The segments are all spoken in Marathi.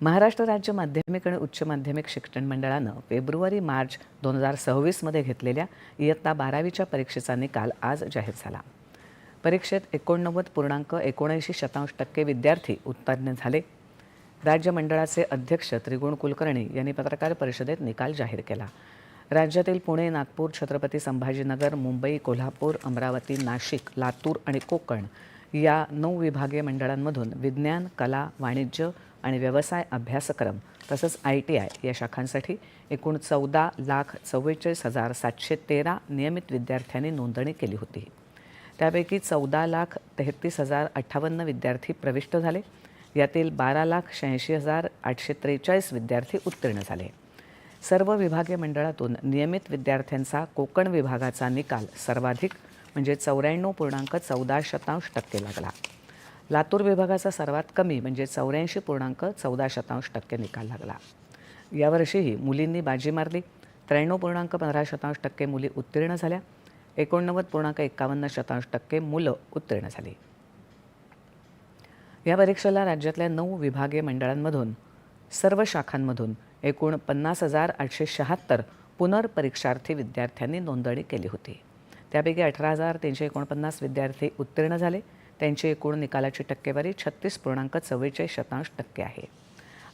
महाराष्ट्र राज्य माध्यमिक आणि उच्च माध्यमिक शिक्षण मंडळानं फेब्रुवारी-मार्च 2026 मध्ये घेतलेल्या इयत्ता 12वीच्या परीक्षेचा निकाल आज जाहीर झाला. परीक्षेत 89.79% विद्यार्थी उत्तीर्ण झाले. राज्य मंडळाचे अध्यक्ष त्रिगुण कुलकर्णी यांनी पत्रकार परिषदेत निकाल जाहीर केला. राज्यातील पुणे, नागपूर, छत्रपती संभाजीनगर, मुंबई, कोल्हापूर, अमरावती, नाशिक, लातूर आणि कोकण या 9 विभागीय मंडळांमधून विज्ञान, कला, वाणिज्य आणि व्यवसाय अभ्यासक्रम तसंच ITI या शाखांसाठी एकूण 14,44,713 नियमित विद्यार्थ्यांनी नोंदणी केली होती. त्यापैकी 14,33,058 विद्यार्थी प्रविष्ट झाले. यातील 12,86,843 विद्यार्थी उत्तीर्ण झाले. सर्व विभागीय मंडळातून नियमित विद्यार्थ्यांचा कोकण विभागाचा निकाल सर्वाधिक म्हणजे 94.14% लागला. लातूर विभागाचा सर्वात कमी म्हणजे 84.14% निकाल लागला. यावर्षीही मुलींनी बाजी मारली. 93.15% मुली उत्तीर्ण झाल्या. 89.51% मुलं उत्तीर्ण झाली. या परीक्षेला राज्यातल्या 9 विभागीय मंडळांमधून सर्व शाखांमधून एकूण 50,876 पुनर्परीक्षार्थी विद्यार्थ्यांनी नोंदणी केली होती. त्यापैकी 18,349 विद्यार्थी उत्तीर्ण झाले. त्यांची एकूण निकालाची टक्केवारी 36.44% आहे.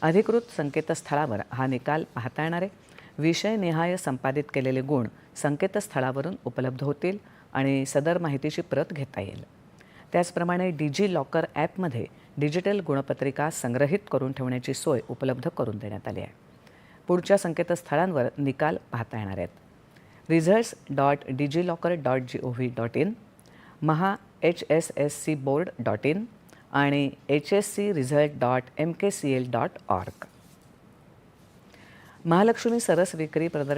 अधिकृत संकेतस्थळावर हा निकाल पाहता येणार आहे. विषयनिहाय संपादित केलेले गुण संकेतस्थळावरून उपलब्ध होतील आणि सदर माहितीची प्रत घेता येईल. त्याचप्रमाणे डिजिलॉकर ॲपमध्ये डिजिटल गुणपत्रिका संग्रहित करून ठेवण्याची सोय उपलब्ध करून देण्यात आली आहे. पुढच्या संकेतस्थळांवर निकाल पाहता येणार आहेत. results.digilocker.gov.in, maha-hsscboard.in आणि hscresult.mkcl.org. महालक्ष्मी सरस विक्री प्रदर्शन